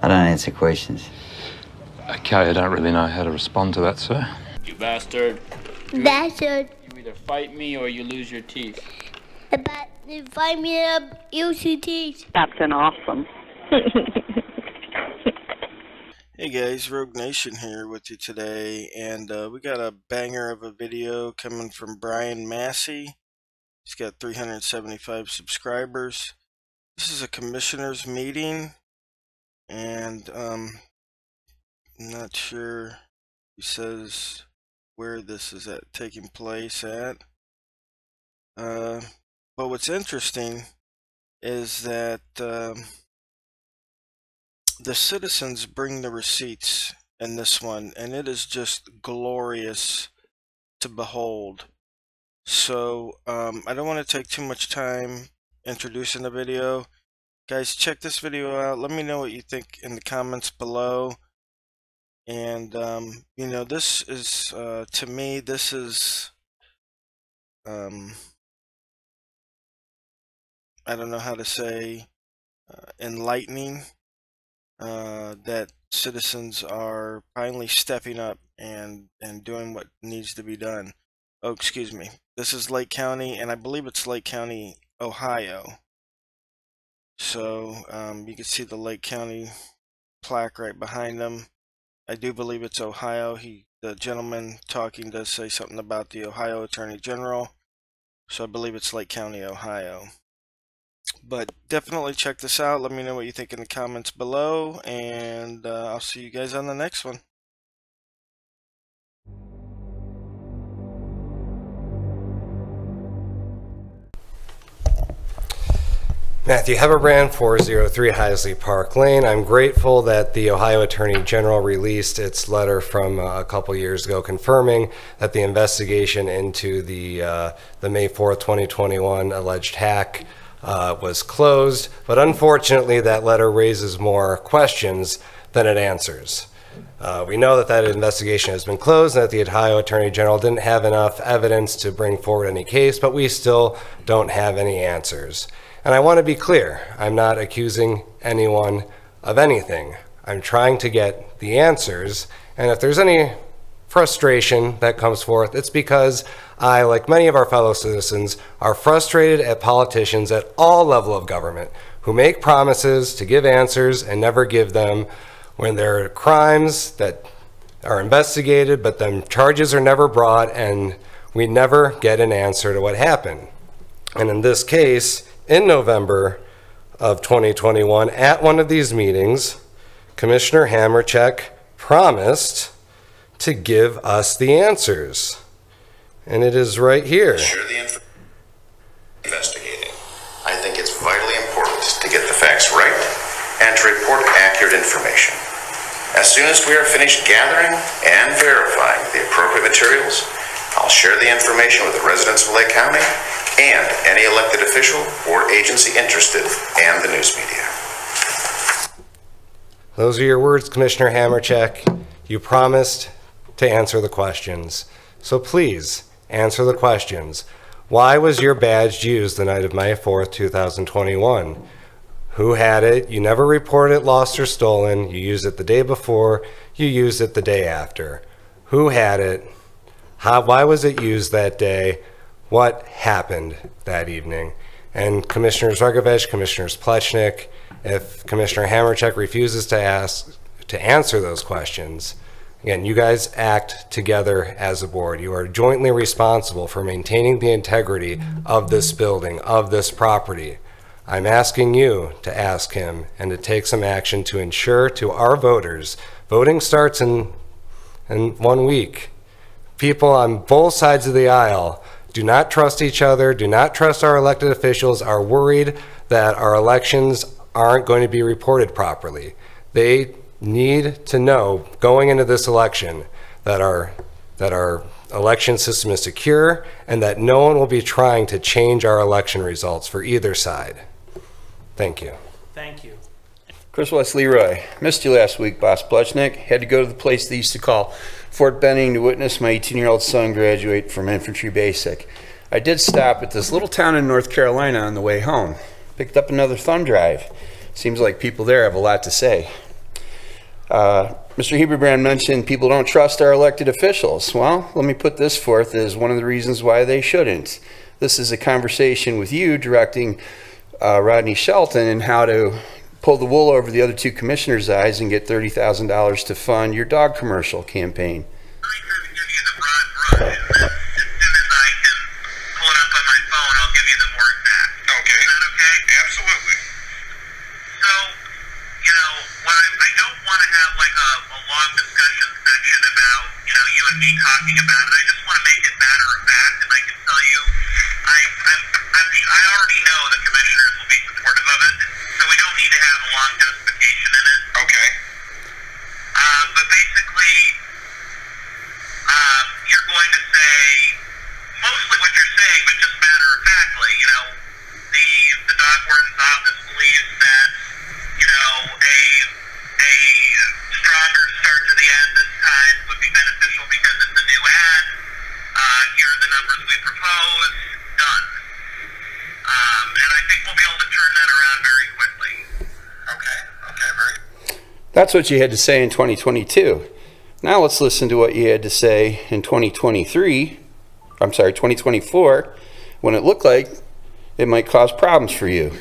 I don't answer questions. Okay, I don't really know how to respond to that, sir. You bastard. Bastard. You either fight me or you lose your teeth. But if I meet up, you see teeth. Captain Awesome. Hey guys, Rogue Nation here with you today, and we got a banger of a video coming from Brian Massey. He's got 375 subscribers. This is a commissioner's meeting, and I'm not sure he says where this is taking place at. But what's interesting is that the citizens bring the receipts in this one, and it is just glorious to behold. So I don't want to take too much time introducing the video. Guys, check this video out. Let me know what you think in the comments below. And you know, this is to me, this is I don't know how to say, enlightening. That citizens are finally stepping up and doing what needs to be done. Oh, excuse me. This is Lake County, and I believe it's Lake County, Ohio. So you can see the Lake County plaque right behind them. I do believe it's Ohio. The gentleman talking does say something about the Ohio Attorney General. So I believe it's Lake County, Ohio. But definitely check this out. Let me know what you think in the comments below, and I'll see you guys on the next one. Matthew Heberbrand, 403 Heisley Park Lane. I'm grateful that the Ohio Attorney General released its letter from a couple years ago confirming that the investigation into the May 4th, 2021 alleged hack was closed, but unfortunately that letter raises more questions than it answers. We know that investigation has been closed and that the Ohio Attorney General didn't have enough evidence to bring forward any case, but we still don't have any answers. And I want to be clear, I'm not accusing anyone of anything. I'm trying to get the answers, and if there's any frustration that comes forth, it's because I, like many of our fellow citizens, are frustrated at politicians at all levels of government who make promises to give answers and never give them, when there are crimes that are investigated but then charges are never brought and we never get an answer to what happened. And in this case, in November of 2021, at one of these meetings, Commissioner Hamercheck promised to give us the answers. And it is right here. Investigating. I think it's vitally important to get the facts right and to report accurate information. As soon as we are finished gathering and verifying the appropriate materials, I'll share the information with the residents of Lake County and any elected official or agency interested and the news media. Those are your words, Commissioner Hamercheck. You promised to answer the questions. So please, answer the questions. Why was your badge used the night of May 4th, 2021? Who had it? You never reported it lost or stolen. You used it the day before. You used it the day after. Who had it? Why was it used that day? What happened that evening? And Commissioners Rogovich, Commissioners Plechnik, if Commissioner Hamercheck refuses to answer those questions, again, you guys act together as a board. You are jointly responsible for maintaining the integrity of this building, of this property. I'm asking you to ask him and to take some action to ensure to our voters, voting starts in 1 week. People on both sides of the aisle do not trust each other, do not trust our elected officials, are worried that our elections aren't going to be reported properly. They need to know going into this election that our election system is secure and that no one will be trying to change our election results for either side. Thank you. Thank you. Chris West Leroy. Missed you last week, Boss Plechnik. Had to go to the place they used to call Fort Benning to witness my 18-year-old son graduate from infantry basic. I did stop at this little town in North Carolina on the way home. Picked up another thumb drive. Seems like people there have a lot to say. Mr. Heberbrand mentioned people don't trust our elected officials. Well, let me put this forth as one of the reasons why they shouldn't. This is a conversation with you directing Rodney Shelton and how to pull the wool over the other two commissioners' eyes and get $30,000 to fund your dog commercial campaign. Talking about it. I just want to make it matter of fact, and I can tell you, I already know the commissioners will be supportive of it, so we don't need to have a long justification in it. Okay. But basically, you're going to say mostly what you're saying, but just matter of factly. You know, the dog warden's office believes that a stronger start to the ad this time would be beneficial because it's a new ad. Here are the numbers we propose. Done. And I think we'll be able to turn that around very quickly. Okay. Very. That's what you had to say in 2022. Now let's listen to what you had to say in 2024, when it looked like it might cause problems for you.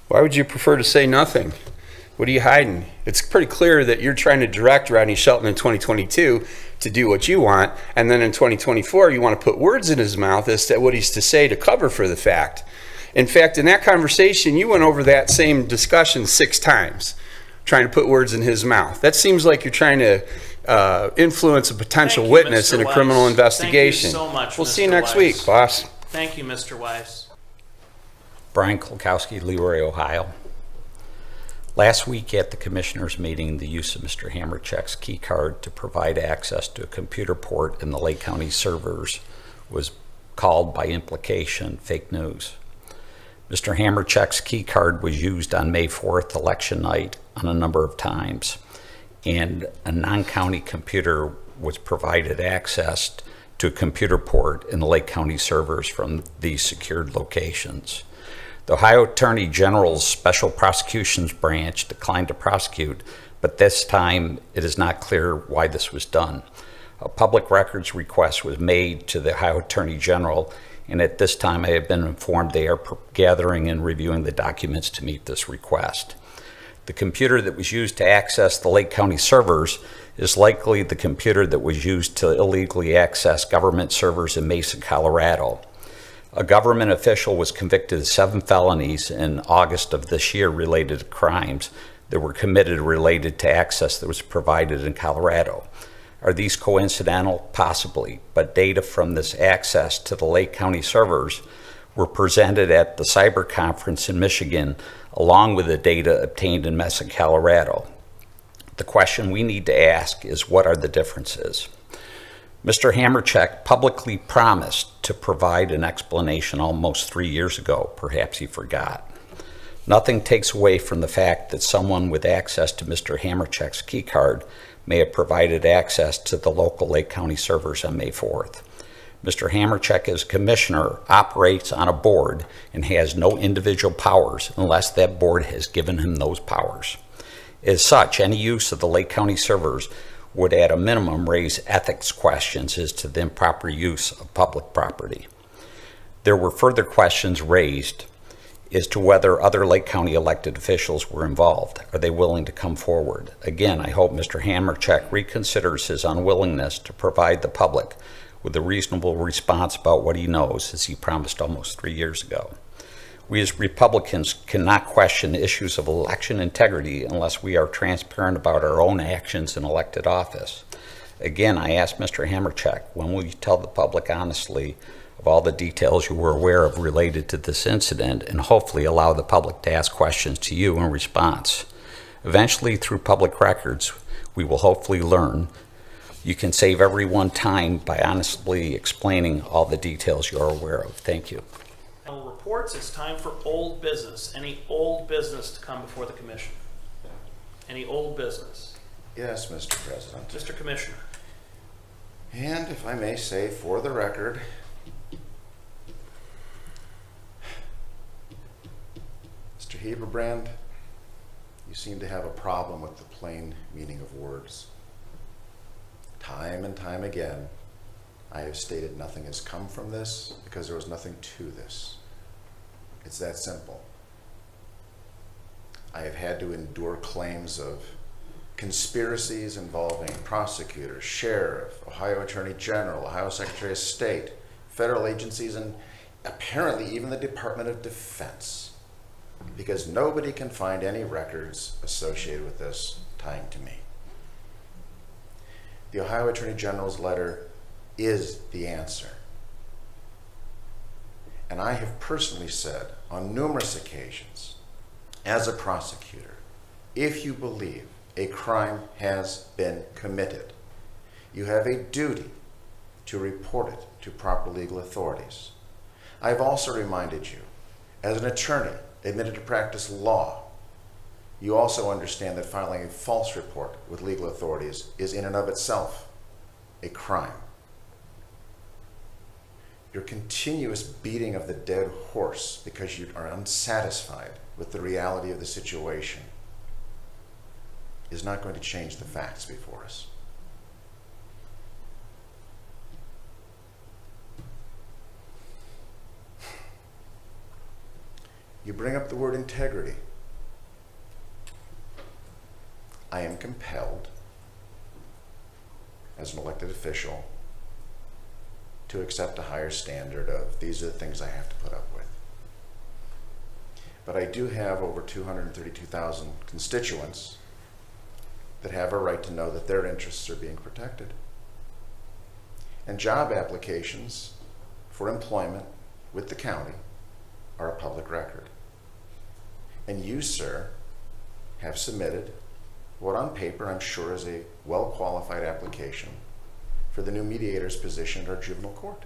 Why would you prefer to say nothing? What are you hiding? It's pretty clear that you're trying to direct Rodney Shelton in 2022 to do what you want, and then in 2024 you want to put words in his mouth as to what he's to say to cover for the fact. In fact, in that conversation, you went over that same discussion 6 times, trying to put words in his mouth. That seems like you're trying to influence a potential witness in a criminal investigation. Thank you so much, we'll Mr. see you next Weiss. week, boss. Thank you, Mr. Weiss. Brian Kolkowski, Leroy, Ohio. Last week at the commissioners meeting, the use of Mr. Hamercheck's key card to provide access to a computer port in the Lake County servers was called by implication fake news. Mr. Hamercheck's key card was used on May 4th, election night, on a number of times, and a non-county computer was provided access to a computer port in the Lake County servers from these secured locations. The Ohio Attorney General's Special Prosecutions Branch declined to prosecute, but this time it is not clear why this was done. A public records request was made to the Ohio Attorney General, and at this time I have been informed they are gathering and reviewing the documents to meet this request. The computer that was used to access the Lake County servers is likely the computer that was used to illegally access government servers in Mesa, Colorado. A government official was convicted of 7 felonies in August of this year related to crimes that were committed related to access that was provided in Colorado. Are these coincidental? Possibly, but data from this access to the Lake County servers were presented at the cyber conference in Michigan, along with the data obtained in Mesa, Colorado. The question we need to ask is, what are the differences? Mr. Hamercheck publicly promised to provide an explanation almost 3 years ago. Perhaps he forgot. Nothing takes away from the fact that someone with access to Mr. Hamercheck's key card may have provided access to the local Lake County servers on May 4th. Mr. Hamercheck, as commissioner, operates on a board and has no individual powers unless that board has given him those powers. As such, any use of the Lake County servers would at a minimum raise ethics questions as to the improper use of public property. There were further questions raised. as to whether other Lake County elected officials were involved. Are they willing to come forward? Again, I hope Mr. Hamercheck reconsiders his unwillingness to provide the public with a reasonable response about what he knows, as he promised almost 3 years ago. We as Republicans cannot question issues of election integrity unless we are transparent about our own actions in elected office. Again, I ask Mr. Hamercheck, when will you tell the public honestly of all the details you were aware of related to this incident, and hopefully allow the public to ask questions to you in response? Eventually, through public records, we will hopefully learn. You can save everyone time by honestly explaining all the details you're aware of. Thank you. Reports, it's time for old business. Any old business to come before the commission? Any old business? Yes, Mr. President. Mr. Commissioner. And if I may say for the record, Mr. Heberbrand, you seem to have a problem with the plain meaning of words. Time and time again, I have stated nothing has come from this because there was nothing to this. It's that simple. I have had to endure claims of conspiracies involving prosecutors, sheriff, Ohio Attorney General, Ohio Secretary of State, federal agencies, and apparently even the Department of Defense, because nobody can find any records associated with this tying to me. The Ohio Attorney General's letter is the answer. And I have personally said on numerous occasions, as a prosecutor, if you believe a crime has been committed, you have a duty to report it to proper legal authorities. I've also reminded you, as an attorney admitted to practice law, you also understand that filing a false report with legal authorities is in and of itself a crime. Your continuous beating of the dead horse because you are unsatisfied with the reality of the situation is not going to change the facts before us. You bring up the word integrity. I am compelled, as an elected official, to accept a higher standard of these are the things I have to put up with. But I do have over 232,000 constituents that have a right to know that their interests are being protected. And job applications for employment with the county are a public record. And you, sir, have submitted what on paper I'm sure is a well-qualified application for the new mediator's position at our juvenile court.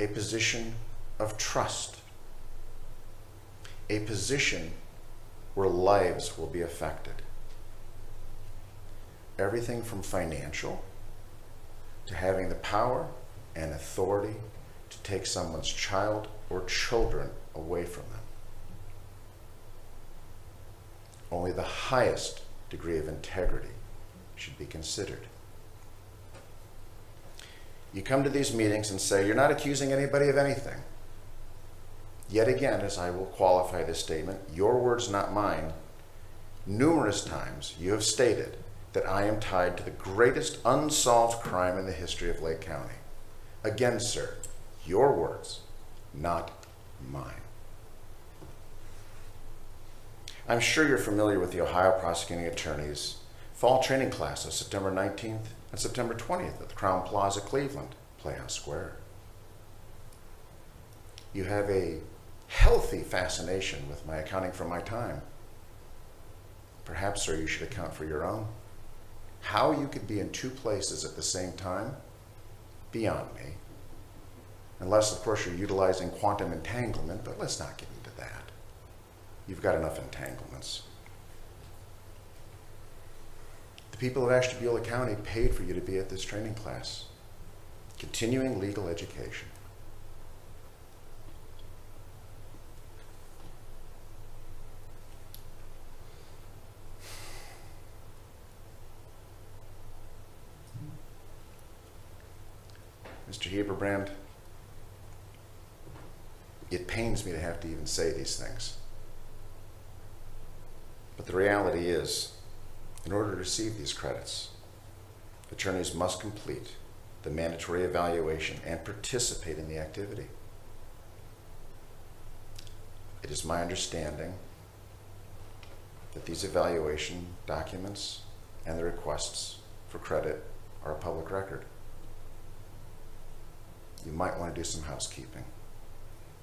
A position of trust. A position where lives will be affected. Everything from financial to having the power and authority to take someone's child or children away from them. Only the highest degree of integrity should be considered. You come to these meetings and say, you're not accusing anybody of anything. Yet again, as I will qualify this statement, your words, not mine, numerous times you have stated that I am tied to the greatest unsolved crime in the history of Lake County. Again, sir, your words, not mine. I'm sure you're familiar with the Ohio Prosecuting Attorney's fall training class of September 19th and September 20th at the Crown Plaza, Cleveland, Playhouse Square. You have a healthy fascination with my accounting for my time. Perhaps, sir, you should account for your own. How you could be in two places at the same time, beyond me. Unless, of course, you're utilizing quantum entanglement, but let's not get into that. You've got enough entanglements. The people of Ashtabula County paid for you to be at this training class, continuing legal education. Mr. Heberbrand, It pains me to have to even say these things. But the reality is, in order to receive these credits, attorneys must complete the mandatory evaluation and participate in the activity. It is my understanding that these evaluation documents and the requests for credit are a public record. You might want to do some housekeeping.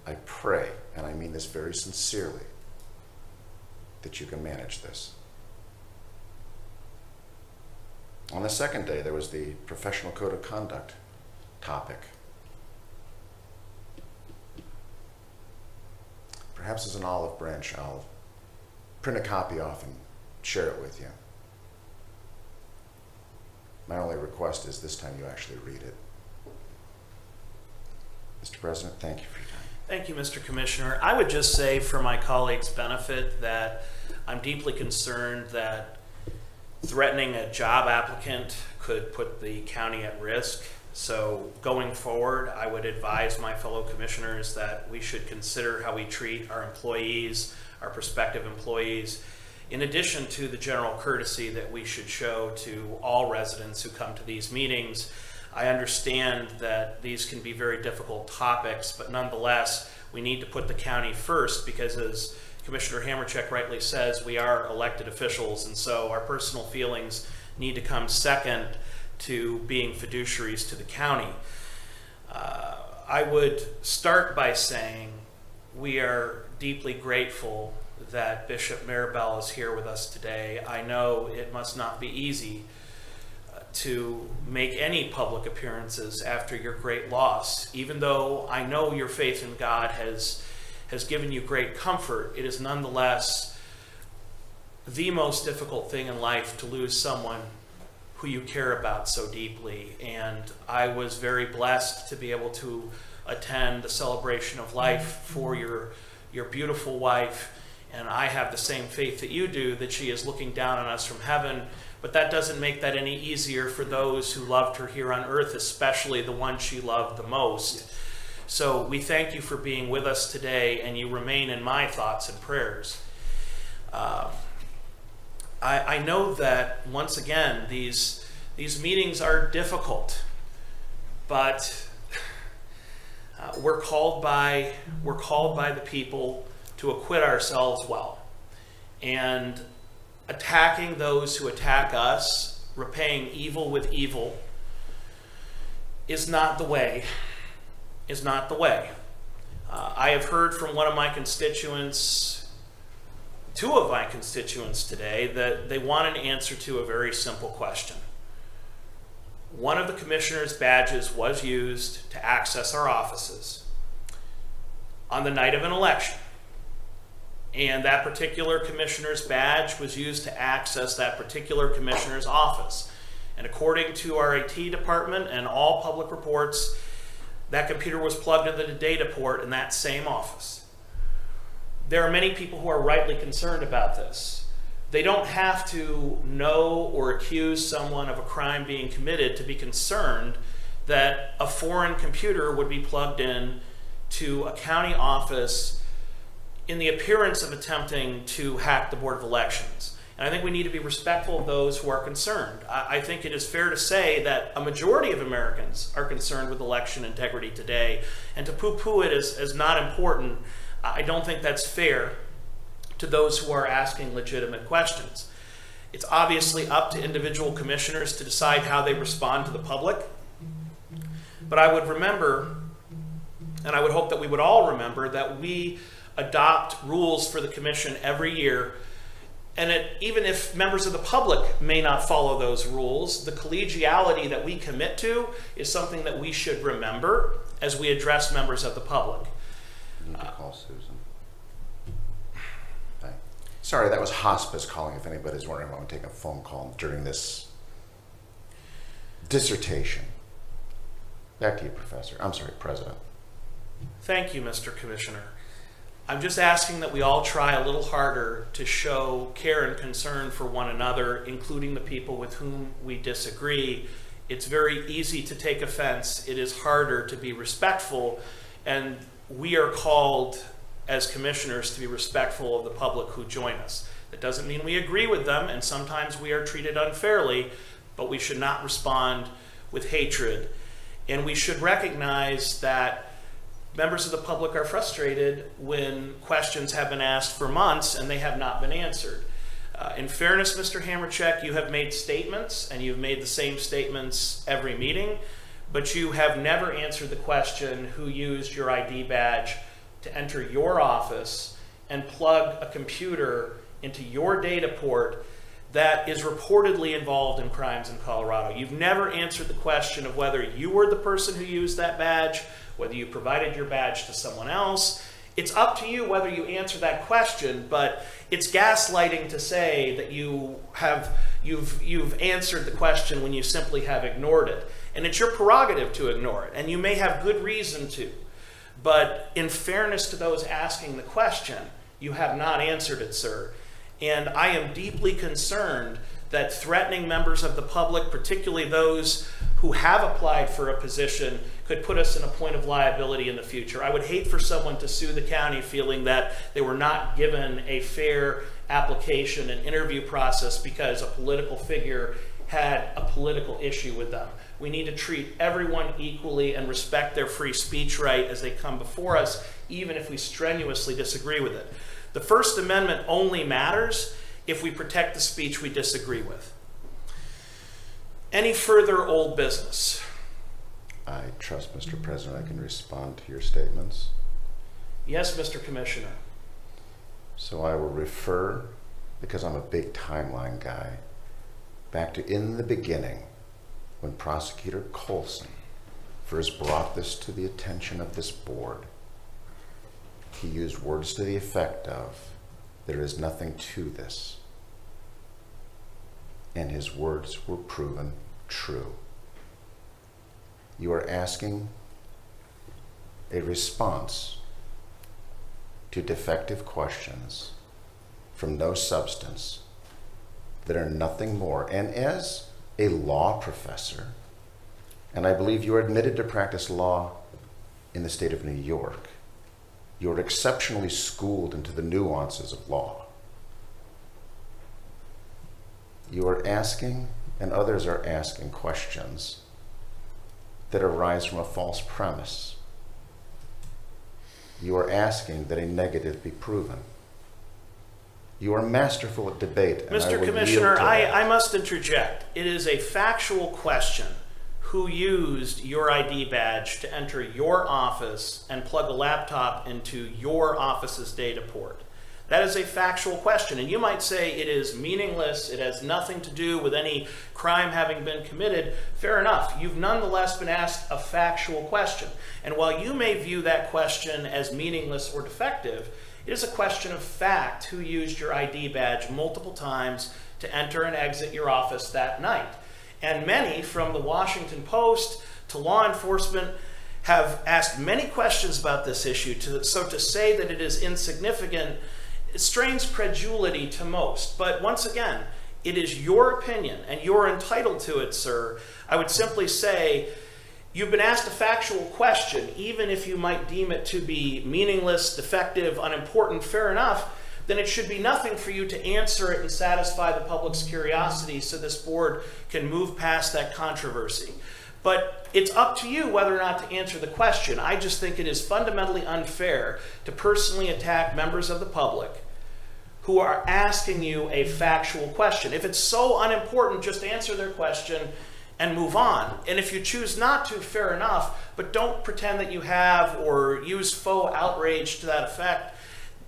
I pray, and I mean this very sincerely, that you can manage this. On the second day, there was the professional code of conduct topic. Perhaps as an olive branch, I'll print a copy off and share it with you. My only request is this time you actually read it. Mr. President, thank you for your time. Thank you, Mr. Commissioner. I would just say for my colleagues' benefit that I'm deeply concerned that threatening a job applicant could put the county at risk. So going forward, I would advise my fellow commissioners that we should consider how we treat our employees, our prospective employees, in addition to the general courtesy that we should show to all residents who come to these meetings. I understand that these can be very difficult topics, but nonetheless, we need to put the county first because, as Commissioner Hamercheck rightly says, we are elected officials, and so our personal feelings need to come second to being fiduciaries to the county. I would start by saying we are deeply grateful that Bishop Maribel is here with us today. I know it must not be easy to make any public appearances after your great loss. Even though I know your faith in God has given you great comfort, it is nonetheless the most difficult thing in life to lose someone who you care about so deeply. And I was very blessed to be able to attend the celebration of life for your beautiful wife. And I have the same faith that you do, that she is looking down on us from heaven. But that doesn't make that any easier for those who loved her here on earth, especially the one she loved the most. So we thank you for being with us today, and you remain in my thoughts and prayers. I know that, once again, these meetings are difficult, but we're called by the people to acquit ourselves well. And attacking those who attack us, repaying evil with evil, is not the way. Is not the way. I have heard from one of my constituents, two of my constituents today, that they want an answer to a very simple question. One of the commissioner's badges was used to access our offices on the night of an election. And that particular commissioner's badge was used to access that particular commissioner's office. And according to our IT department and all public reports, that computer was plugged into the data port in that same office. There are many people who are rightly concerned about this. They don't have to know or accuse someone of a crime being committed to be concerned that a foreign computer would be plugged in to a county office in the appearance of attempting to hack the Board of Elections. And I think we need to be respectful of those who are concerned. I think it is fair to say that a majority of Americans are concerned with election integrity today, and to poo-poo it as not important, I don't think that's fair to those who are asking legitimate questions. It's obviously up to individual commissioners to decide how they respond to the public, but I would remember, and I would hope that we would all remember, that we adopt rules for the commission every year, and even if members of the public may not follow those rules, the collegiality that we commit to is something that we should remember as we address members of the public. You need to call Susan. Hi. Sorry, that was hospice calling, if anybody's wondering why I'm taking a phone call during this dissertation. Back to you, Professor. I'm sorry, President. Thank you, Mr. Commissioner. I'm just asking that we all try a little harder to show care and concern for one another, including the people with whom we disagree. It's very easy to take offense. It is harder to be respectful. And we are called as commissioners to be respectful of the public who join us. That doesn't mean we agree with them, and sometimes we are treated unfairly, but we should not respond with hatred. And we should recognize that members of the public are frustrated when questions have been asked for months and they have not been answered. In fairness, Mr. Hamercheck, you have made statements, and you've made the same statements every meeting, but you have never answered the question who used your ID badge to enter your office and plug a computer into your data port that is reportedly involved in crimes in Colorado. You've never answered the question of whether you were the person who used that badge, whether you provided your badge to someone else. It's up to you whether you answer that question, but it's gaslighting to say that you've answered the question when you simply have ignored it. And it's your prerogative to ignore it, and you may have good reason to. But in fairness to those asking the question, you have not answered it, sir. And I am deeply concerned that threatening members of the public, particularly those who have applied for a position, could put us in a point of liability in the future. I would hate for someone to sue the county feeling that they were not given a fair application and interview process because a political figure had a political issue with them. We need to treat everyone equally and respect their free speech right as they come before us, even if we strenuously disagree with it. The First Amendment only matters if we protect the speech we disagree with. Any further old business? I trust, Mr. President, I can respond to your statements. Yes, Mr. Commissioner. So I will refer, because I'm a big timeline guy, back to in the beginning when Prosecutor Colson first brought this to the attention of this board. He used words to the effect of, "There is nothing to this." And his words were proven true. You are asking a response to defective questions from no substance that are nothing more. And as a law professor, and I believe you are admitted to practice law in the state of New York, you're exceptionally schooled into the nuances of law. You are asking, and others are asking, questions that arise from a false premise. You are asking that a negative be proven. You are masterful at debate. And Mr. Commissioner, I must interject. It is a factual question. Who used your ID badge to enter your office and plug a laptop into your office's data port? That is a factual question, and you might say it is meaningless, it has nothing to do with any crime having been committed. Fair enough. You've nonetheless been asked a factual question, and while you may view that question as meaningless or defective, it is a question of fact who used your ID badge multiple times to enter and exit your office that night. And many, from the Washington Post to law enforcement, have asked many questions about this issue. So to say that it is insignificant, it strains credulity to most. But once again, it is your opinion, and you're entitled to it, sir. I would simply say, you've been asked a factual question, even if you might deem it to be meaningless, defective, unimportant, fair enough, then it should be nothing for you to answer it and satisfy the public's curiosity so this board can move past that controversy. But it's up to you whether or not to answer the question. I just think it is fundamentally unfair to personally attack members of the public who are asking you a factual question. If it's so unimportant, just answer their question and move on. And if you choose not to, fair enough, but don't pretend that you have or use faux outrage to that effect.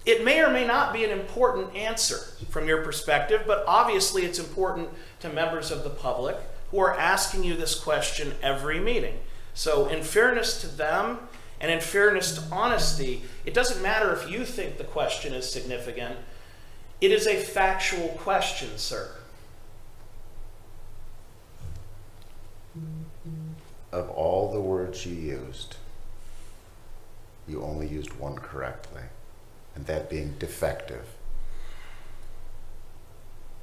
It may or may not be an important answer from your perspective, but obviously it's important to members of the public who are asking you this question every meeting. So in fairness to them and in fairness to honesty, it doesn't matter if you think the question is significant. It is a factual question, sir. Of all the words you used, you only used one correctly, and that being defective.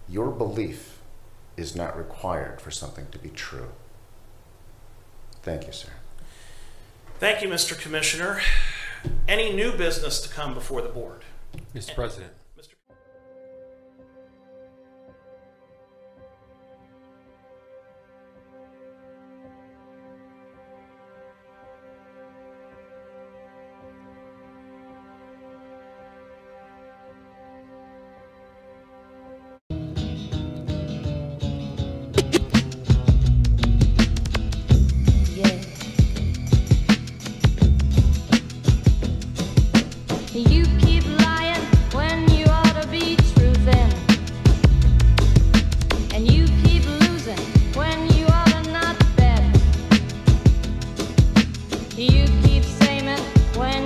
Your belief is not required for something to be true. Thank you, sir. Thank you, Mr. Commissioner. any new business to come before the board? Mr. President. Mr. You keep lying when you ought to be truthing, and you keep losing when you ought to not bet. You keep saying when